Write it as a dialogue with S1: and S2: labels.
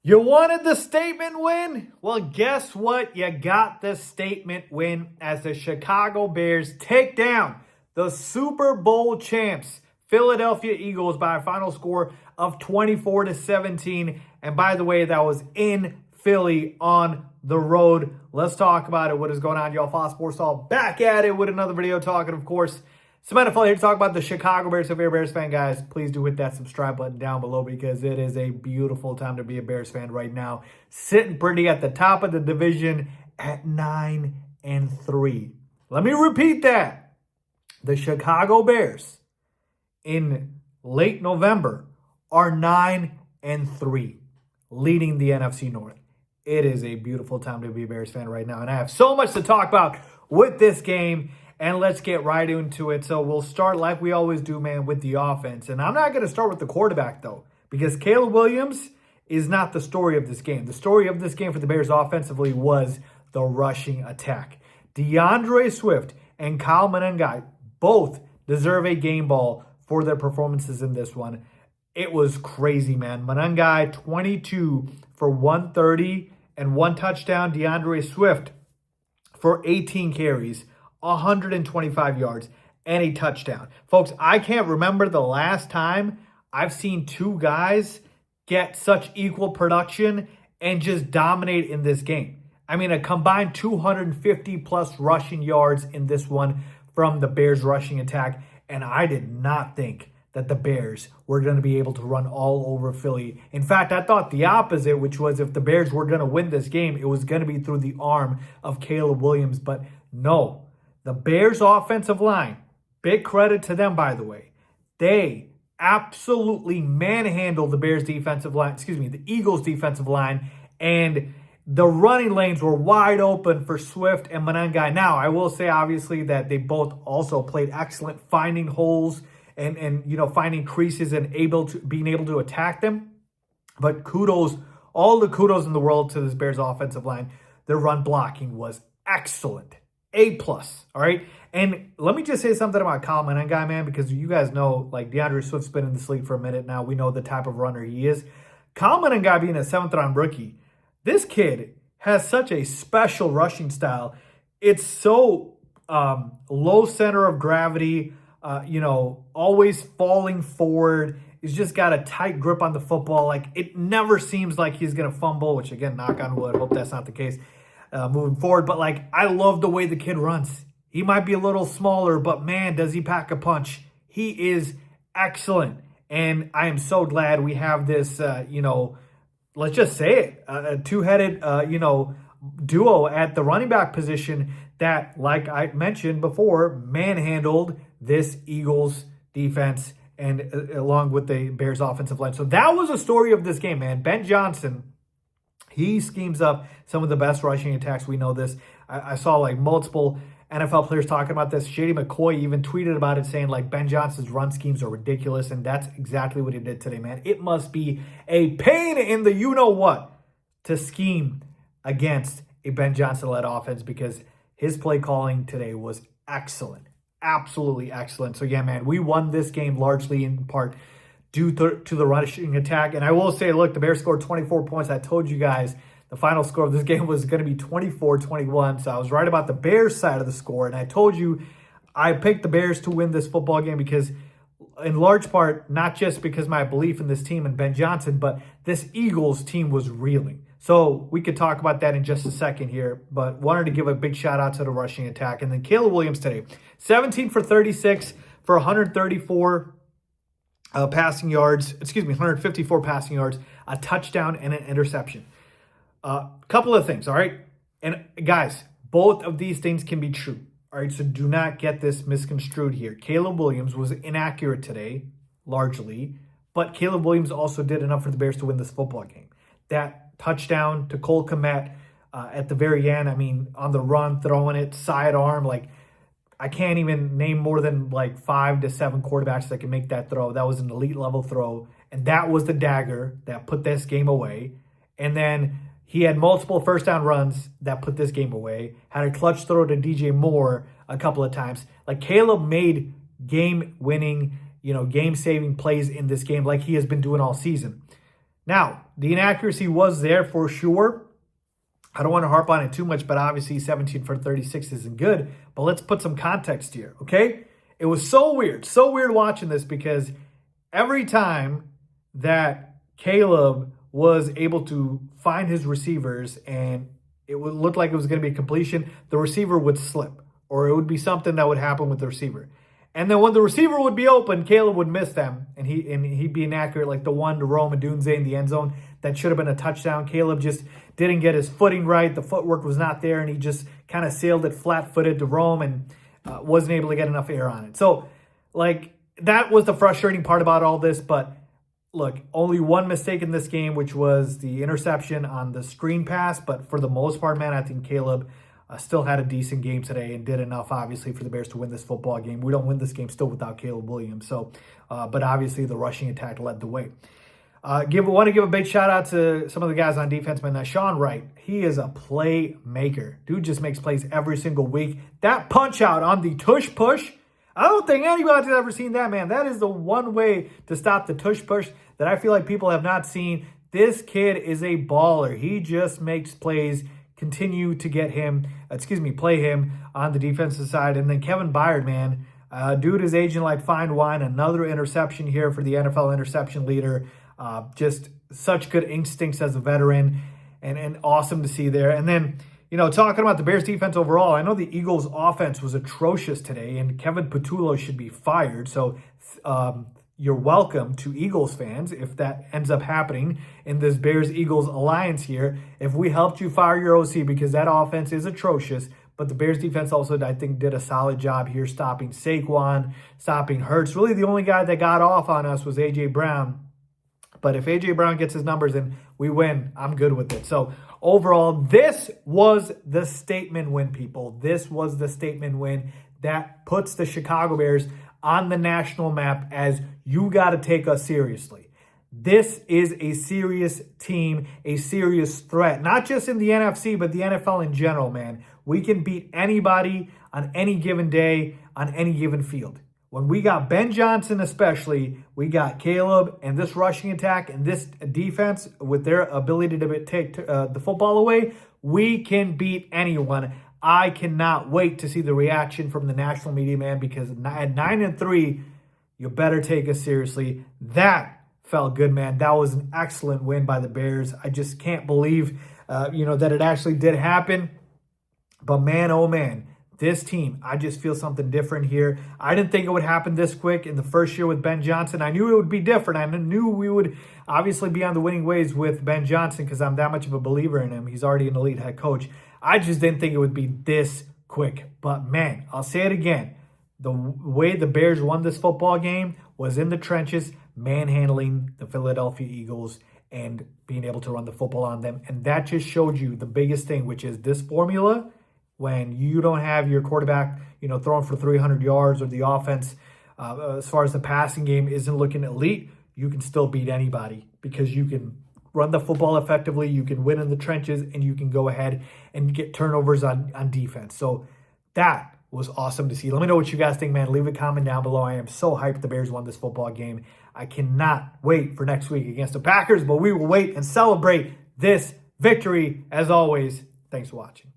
S1: You wanted the statement win? Well, guess what? You got the statement win as the Chicago Bears take down the Super Bowl champs, Philadelphia Eagles, by a final score of 24-17. And by the way, that was in Philly on the road. Let's talk about it. What is going on, y'all? Fox Sports All back at it with another video talking, of course, some NFL here to talk about the Chicago Bears. So if you're a Bears fan, guys, please do hit that subscribe button down below because it is a beautiful time to be a Bears fan right now. Sitting pretty at the top of the division at 9-3. Let me repeat that. The Chicago Bears in late November are 9-3, leading the NFC North. It is a beautiful time to be a Bears fan right now, and I have so much to talk about with this game. And let's get right into it. So we'll start like we always do, man, with the offense. And I'm not going to start with the quarterback, though, because Caleb Williams is not the story of this game. The story of this game for the Bears offensively was the rushing attack. DeAndre Swift and Kyle Monangai both deserve a game ball for their performances in this one. It was crazy, man. Monangai, 22 for 130 and one touchdown. DeAndre Swift for 18 carries. 125 yards, and a touchdown. Folks, I can't remember the last time I've seen two guys get such equal production and just dominate in this game. I mean, a combined 250-plus rushing yards in this one from the Bears rushing attack, and I did not think that the Bears were going to be able to run all over Philly. In fact, I thought the opposite, which was if the Bears were going to win this game, it was going to be through the arm of Caleb Williams, but no. The Bears offensive line, big credit to them, by the way. They absolutely manhandled the Bears defensive line, the Eagles defensive line, and the running lanes were wide open for Swift and Monangai. Now, I will say, obviously, that they both also played excellent finding holes and finding creases and being able to attack them. But kudos, all the kudos in the world to this Bears offensive line. Their run blocking was excellent. A+, all right? And let me just say something about Kyle Monangai, man, because you guys know, like, DeAndre Swift's been in this league for a minute now. We know the type of runner he is. Kyle Monangai being a 7th-round rookie, this kid has such a special rushing style. It's so low center of gravity, always falling forward. He's just got a tight grip on the football. Like, it never seems like he's going to fumble, which, again, knock on wood, hope that's not the case. Moving forward, but like I love the way the kid runs. He might be a little smaller, but man, does he pack a punch. He is excellent, and I am so glad we have this, let's just say it, a two-headed, duo at the running back position that, like I mentioned before, manhandled this Eagles defense and along with the Bears offensive line. So that was the story of this game, man. Ben Johnson, he schemes up some of the best rushing attacks. We know this. I saw like multiple NFL players talking about this. Shady McCoy even tweeted about it saying like Ben Johnson's run schemes are ridiculous. And that's exactly what he did today, man. It must be a pain in the you-know-what to scheme against a Ben Johnson-led offense because his play calling today was excellent. Absolutely excellent. So yeah, man, we won this game largely in part due to the rushing attack. And I will say, look, the Bears scored 24 points. I told you guys the final score of this game was going to be 24-21. So I was right about the Bears side of the score. And I told you I picked the Bears to win this football game because, in large part, not just because my belief in this team and Ben Johnson, but this Eagles team was reeling. So we could talk about that in just a second here, but wanted to give a big shout out to the rushing attack. And then Caleb Williams today, 17 for 36 for 134 passing yards, 154 passing yards, a touchdown, and an interception. Couple of things, all right? And guys, both of these things can be true, all right? So do not get this misconstrued here. Caleb Williams was inaccurate today, largely, but Caleb Williams also did enough for the Bears to win this football game. That touchdown to Cole Kmet at the very end, I mean, on the run, throwing it, sidearm, like, I can't even name more than like 5 to 7 quarterbacks that can make that throw. That was an elite level throw. And that was the dagger that put this game away. And then he had multiple first down runs that put this game away. Had a clutch throw to DJ Moore a couple of times. Like Caleb made game winning, game saving plays in this game like he has been doing all season. Now, the inaccuracy was there for sure. I don't want to harp on it too much, but obviously 17 for 36 isn't good. But let's put some context here, okay? It was so weird watching this because every time that Caleb was able to find his receivers and it would look like it was going to be a completion, the receiver would slip or it would be something that would happen with the receiver. And then when the receiver would be open, Caleb would miss them and he'd be inaccurate, like the one to Rome Odunze in the end zone that should have been a touchdown. Caleb just didn't get his footing right. The footwork was not there and he just kind of sailed it flat-footed to Rome and wasn't able to get enough air on it. So, like, that was the frustrating part about all this. But, look, only one mistake in this game, which was the interception on the screen pass. But for the most part, man, I think Caleb still had a decent game today and did enough, obviously, for the Bears to win this football game. We don't win this game still without Caleb Williams. So, but obviously the rushing attack led the way. Want to give a big shout out to some of the guys on defense, man. Sean Wright, he is a playmaker. Dude just makes plays every single week. That punch out on the tush push, I don't think anybody's ever seen that, man. That is the one way to stop the tush push that I feel like people have not seen. This kid is a baller. He just makes plays. Continue to play him on the defensive side. And then Kevin Byard, man, dude is aging like fine wine. Another interception here for the NFL interception leader. Just such good instincts as a veteran and awesome to see there. And then, talking about the Bears defense overall, I know the Eagles offense was atrocious today and Kevin Patullo should be fired. So you're welcome to Eagles fans if that ends up happening in this Bears-Eagles alliance here. If we helped you fire your OC because that offense is atrocious, but the Bears defense also, I think, did a solid job here stopping Saquon, stopping Hurts. Really the only guy that got off on us was A.J. Brown. But if A.J. Brown gets his numbers and we win, I'm good with it. So overall, this was the statement win, people. This was the statement win that puts the Chicago Bears on the national map as you got to take us seriously. This is a serious team, a serious threat, not just in the NFC, but the NFL in general, man. We can beat anybody on any given day, on any given field. When we got Ben Johnson especially, we got Caleb and this rushing attack and this defense with their ability to take the football away, we can beat anyone. I cannot wait to see the reaction from the national media, man, because at 9-3, you better take us seriously. That felt good, man. That was an excellent win by the Bears. I just can't believe, that it actually did happen. But man, oh man, this team, I just feel something different here. I didn't think it would happen this quick in the first year with Ben Johnson. I knew it would be different. I knew we would obviously be on the winning ways with Ben Johnson because I'm that much of a believer in him. He's already an elite head coach. I just didn't think it would be this quick. But man, I'll say it again. The way the Bears won this football game was in the trenches, manhandling the Philadelphia Eagles and being able to run the football on them. And that just showed you the biggest thing, which is this formula. When you don't have your quarterback, throwing for 300 yards or the offense, as far as the passing game isn't looking elite, you can still beat anybody because you can run the football effectively, you can win in the trenches, and you can go ahead and get turnovers on defense. So that was awesome to see. Let me know what you guys think, man. Leave a comment down below. I am so hyped the Bears won this football game. I cannot wait for next week against the Packers, but we will wait and celebrate this victory. As always, thanks for watching.